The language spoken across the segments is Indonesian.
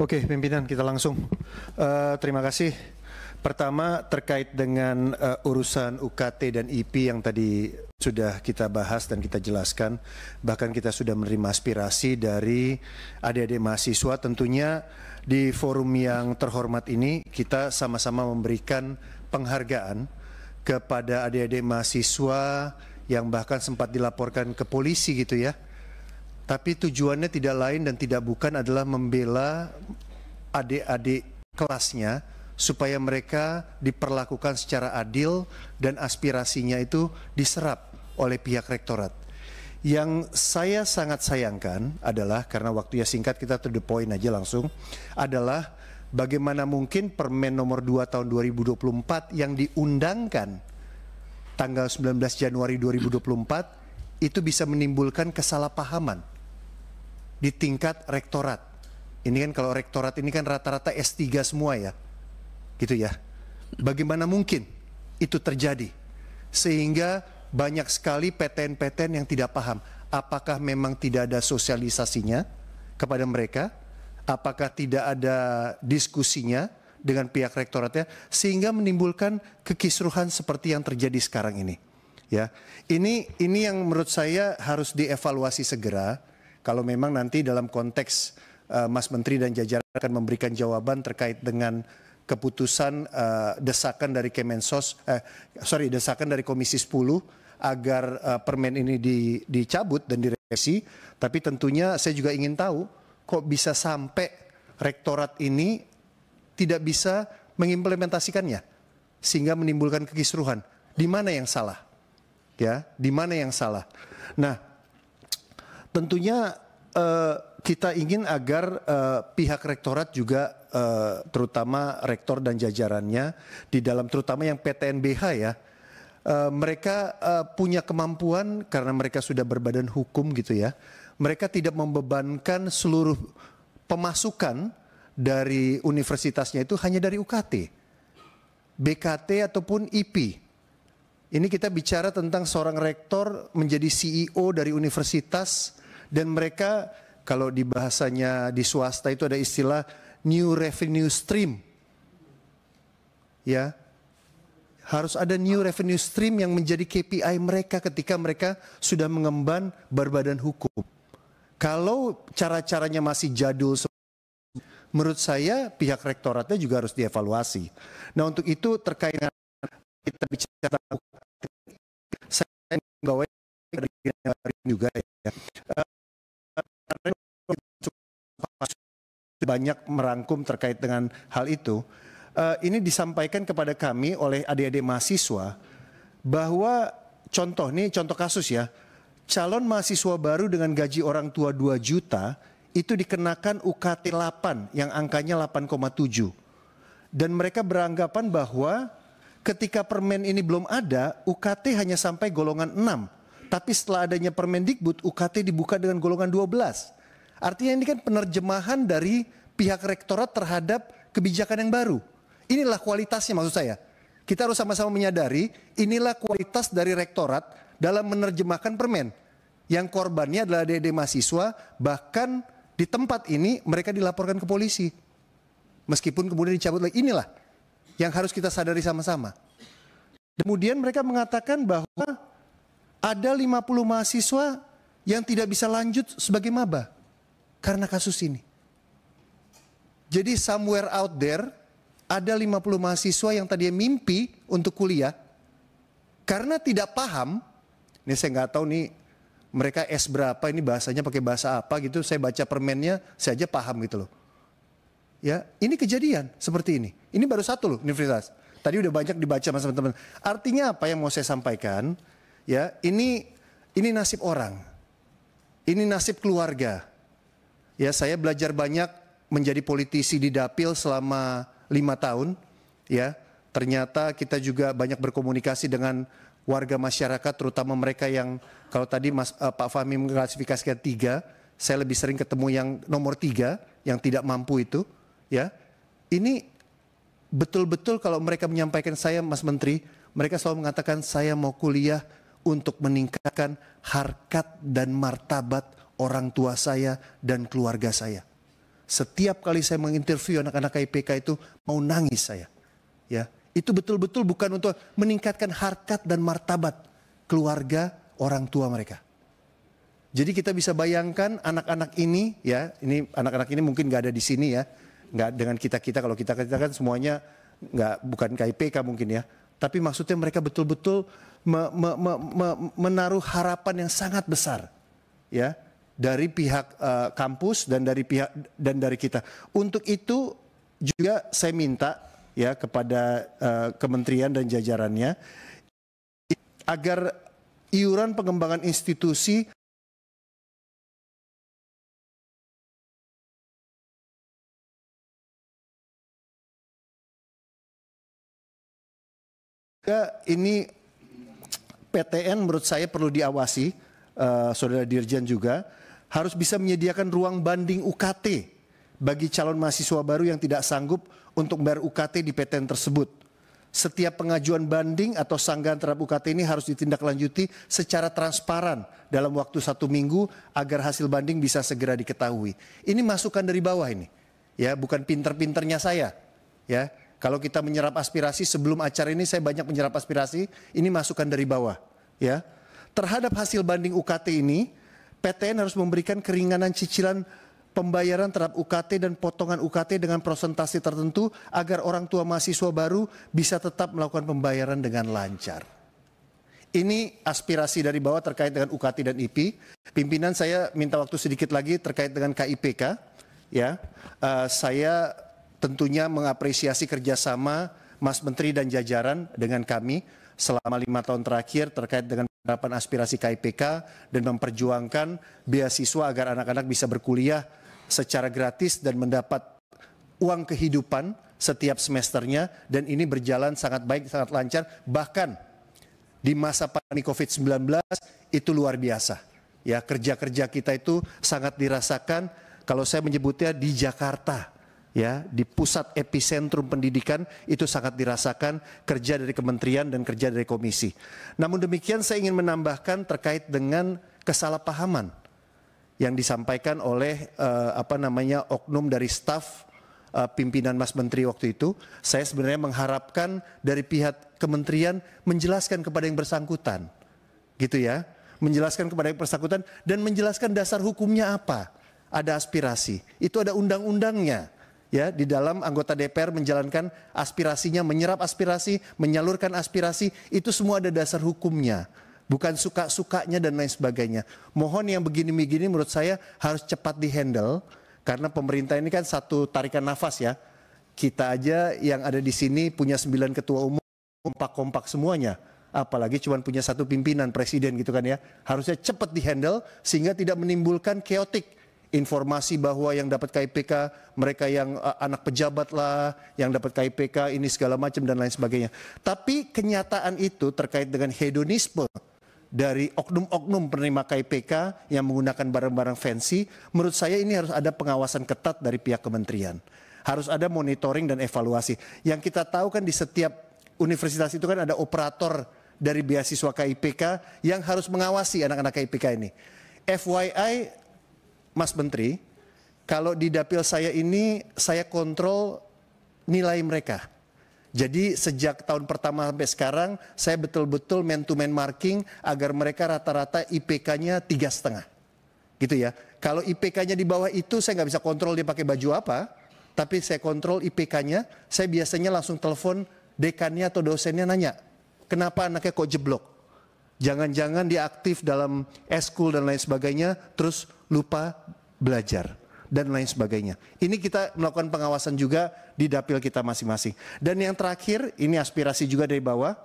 Oke, pimpinan kita langsung. Terima kasih. Pertama terkait dengan urusan UKT dan IP yang tadi sudah kita bahas dan kita jelaskan. Bahkan kita sudah menerima aspirasi dari adik-adik mahasiswa. Tentunya di forum yang terhormat ini kita sama-sama memberikan penghargaan kepada adik-adik mahasiswa yang bahkan sempat dilaporkan ke polisi gitu ya. Tapi tujuannya tidak lain dan tidak bukan adalah membela adik-adik kelasnya supaya mereka diperlakukan secara adil dan aspirasinya itu diserap oleh pihak rektorat. Yang saya sangat sayangkan adalah, karena waktunya singkat kita to the point aja langsung, adalah bagaimana mungkin Permen nomor 2 tahun 2024 yang diundangkan tanggal 19 Januari 2024 itu bisa menimbulkan kesalahpahaman di tingkat rektorat. Ini kan kalau rektorat ini kan rata-rata S3 semua ya, gitu ya. Bagaimana mungkin itu terjadi sehingga banyak sekali PTN-PTN yang tidak paham apakah memang tidak ada sosialisasinya kepada mereka, apakah tidak ada diskusinya dengan pihak rektoratnya sehingga menimbulkan kekisruhan seperti yang terjadi sekarang ini. Ya, ini yang menurut saya harus dievaluasi segera. Kalau memang nanti dalam konteks Mas Menteri dan jajaran akan memberikan jawaban terkait dengan keputusan desakan dari desakan dari Komisi 10 agar permen ini dicabut dan direvisi. Tapi tentunya saya juga ingin tahu kok bisa sampai rektorat ini tidak bisa mengimplementasikannya sehingga menimbulkan kekisruhan. Di mana yang salah? Ya, di mana yang salah? Nah, tentunya kita ingin agar pihak rektorat juga terutama rektor dan jajarannya di dalam terutama yang PTNBH ya, mereka punya kemampuan karena mereka sudah berbadan hukum gitu ya. Mereka tidak membebankan seluruh pemasukan dari universitasnya itu hanya dari UKT, BKT ataupun IP. Ini kita bicara tentang seorang rektor menjadi CEO dari universitas dan mereka kalau di bahasanya di swasta itu ada istilah new revenue stream. Ya. Harus ada new revenue stream yang menjadi KPI mereka ketika mereka sudah mengemban berbadan hukum. Kalau cara-caranya masih jadul, menurut saya pihak rektoratnya juga harus dievaluasi. Nah, untuk itu terkait dengan kita bicara saya pegawai juga ya. Banyak merangkum terkait dengan hal itu. Ini disampaikan kepada kami oleh adik-adik mahasiswa bahwa contoh kasus ya, calon mahasiswa baru dengan gaji orang tua 2 juta itu dikenakan UKT 8 yang angkanya 8,7. Dan mereka beranggapan bahwa ketika permen ini belum ada, UKT hanya sampai golongan 6. Tapi setelah adanya Permendikbud, UKT dibuka dengan golongan 12. Artinya ini kan penerjemahan dari pihak rektorat terhadap kebijakan yang baru. Inilah kualitasnya maksud saya. Kita harus sama-sama menyadari inilah kualitas dari rektorat dalam menerjemahkan permen. Yang korbannya adalah adik-adik mahasiswa, bahkan di tempat ini mereka dilaporkan ke polisi. Meskipun kemudian dicabut lagi, inilah yang harus kita sadari sama-sama. Kemudian mereka mengatakan bahwa ada 50 mahasiswa yang tidak bisa lanjut sebagai maba karena kasus ini. Jadi somewhere out there ada 50 mahasiswa yang tadinya mimpi untuk kuliah karena tidak paham. Ini saya nggak tahu nih mereka S berapa, ini bahasanya pakai bahasa apa gitu. Saya baca permennya saya aja paham gitu loh. Ya, ini kejadian seperti ini. Ini baru satu loh universitas. Tadi udah banyak dibaca sama teman-teman. Artinya apa yang mau saya sampaikan? Ya, ini nasib orang. Ini nasib keluarga. Ya, saya belajar banyak menjadi politisi di Dapil selama 5 tahun. Ya, ternyata kita juga banyak berkomunikasi dengan warga masyarakat, terutama mereka yang kalau tadi Pak Fahmi mengklasifikasikan 3, saya lebih sering ketemu yang nomor 3 yang tidak mampu itu. Ya, ini betul-betul kalau mereka menyampaikan saya, Mas Menteri, mereka selalu mengatakan saya mau kuliah untuk meningkatkan harkat dan martabat orang tua saya dan keluarga saya. Setiap kali saya menginterview anak-anak KIPK itu mau nangis saya. Ya, itu betul-betul bukan untuk meningkatkan harkat dan martabat keluarga orang tua mereka. Jadi kita bisa bayangkan anak-anak ini, ya, ini anak-anak ini mungkin nggak ada di sini ya, nggak dengan kita kalau kita kan semuanya bukan KIPK mungkin ya. Tapi maksudnya mereka betul-betul menaruh harapan yang sangat besar, ya, dari pihak kampus dan dari kita. Untuk itu juga saya minta ya kepada kementerian dan jajarannya agar iuran pengembangan institusi ini PTN menurut saya perlu diawasi, Saudara Dirjen juga harus bisa menyediakan ruang banding UKT bagi calon mahasiswa baru yang tidak sanggup untuk membayar UKT di PTN tersebut. Setiap pengajuan banding atau sanggahan terhadap UKT ini harus ditindaklanjuti secara transparan dalam waktu 1 minggu agar hasil banding bisa segera diketahui. Ini masukan dari bawah ini, ya, bukan pinter-pinternya saya, ya. Kalau kita menyerap aspirasi sebelum acara ini saya banyak menyerap aspirasi, ini masukan dari bawah, ya. Terhadap hasil banding UKT ini, PTN harus memberikan keringanan cicilan pembayaran terhadap UKT dan potongan UKT dengan persentase tertentu agar orang tua mahasiswa baru bisa tetap melakukan pembayaran dengan lancar. Ini aspirasi dari bawah terkait dengan UKT dan IP. Pimpinan saya minta waktu sedikit lagi terkait dengan KIPK, ya. Saya tentunya mengapresiasi kerjasama Mas Menteri dan jajaran dengan kami selama 5 tahun terakhir terkait dengan penerapan aspirasi KIPK dan memperjuangkan beasiswa agar anak-anak bisa berkuliah secara gratis dan mendapat uang kehidupan setiap semesternya, dan ini berjalan sangat baik, sangat lancar. Bahkan di masa pandemi COVID-19 itu luar biasa. Ya, kerja-kerja kita itu sangat dirasakan, kalau saya menyebutnya di Jakarta. Ya, di pusat epicentrum pendidikan itu sangat dirasakan kerja dari kementerian dan kerja dari komisi. Namun demikian saya ingin menambahkan terkait dengan kesalahpahaman yang disampaikan oleh oknum dari staf pimpinan Mas Menteri waktu itu. Saya sebenarnya mengharapkan dari pihak kementerian menjelaskan kepada yang bersangkutan, gitu ya, menjelaskan kepada yang bersangkutan dan menjelaskan dasar hukumnya apa. Ada aspirasi, itu ada undang-undangnya. Ya, di dalam anggota DPR menjalankan aspirasinya, menyerap aspirasi, menyalurkan aspirasi, itu semua ada dasar hukumnya, bukan suka-sukanya dan lain sebagainya. Mohon yang begini-begini menurut saya harus cepat dihandle, karena pemerintah ini kan satu tarikan nafas ya. Kita aja yang ada di sini punya 9 ketua umum, kompak-kompak semuanya. Apalagi cuma punya 1 pimpinan presiden gitu kan ya. Harusnya cepat dihandle sehingga tidak menimbulkan chaotic. Informasi bahwa yang dapat KIPK mereka yang anak pejabat lah, yang dapat KIPK ini segala macam dan lain sebagainya. Tapi kenyataan itu terkait dengan hedonisme dari oknum-oknum penerima KIPK yang menggunakan barang-barang fancy, menurut saya ini harus ada pengawasan ketat dari pihak kementerian. Harus ada monitoring dan evaluasi. Yang kita tahu kan di setiap universitas itu kan ada operator dari beasiswa KIPK yang harus mengawasi anak-anak KIPK ini. FYI, Mas Menteri, kalau di dapil saya ini saya kontrol nilai mereka. Jadi sejak tahun pertama sampai sekarang saya betul-betul man-to-man marking agar mereka rata-rata IPK-nya 3,5. Gitu ya. Kalau IPK-nya di bawah itu saya nggak bisa kontrol dia pakai baju apa, tapi saya kontrol IPK-nya. Saya biasanya langsung telepon dekannya atau dosennya nanya, kenapa anaknya kok jeblok? Jangan-jangan dia aktif dalam eskul dan lain sebagainya, terus lupa belajar dan lain sebagainya. Ini kita melakukan pengawasan juga di dapil kita masing-masing. Dan yang terakhir, ini aspirasi juga dari bawah,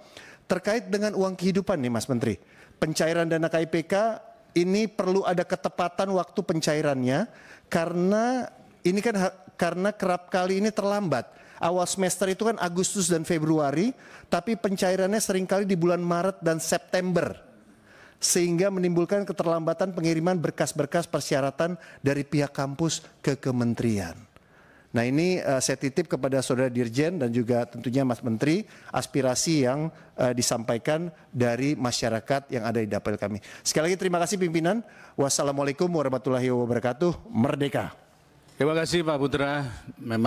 terkait dengan uang kehidupan nih Mas Menteri. Pencairan dana KIPK ini perlu ada ketepatan waktu pencairannya, karena ini kan karena kerap kali ini terlambat. Awal semester itu kan Agustus dan Februari, tapi pencairannya seringkali di bulan Maret dan September. Sehingga menimbulkan keterlambatan pengiriman berkas-berkas persyaratan dari pihak kampus ke kementerian. Nah ini saya titip kepada Saudara Dirjen dan juga tentunya Mas Menteri, aspirasi yang disampaikan dari masyarakat yang ada di dapil kami. Sekali lagi terima kasih pimpinan. Wassalamualaikum warahmatullahi wabarakatuh. Merdeka! Terima kasih Pak Putra. Memang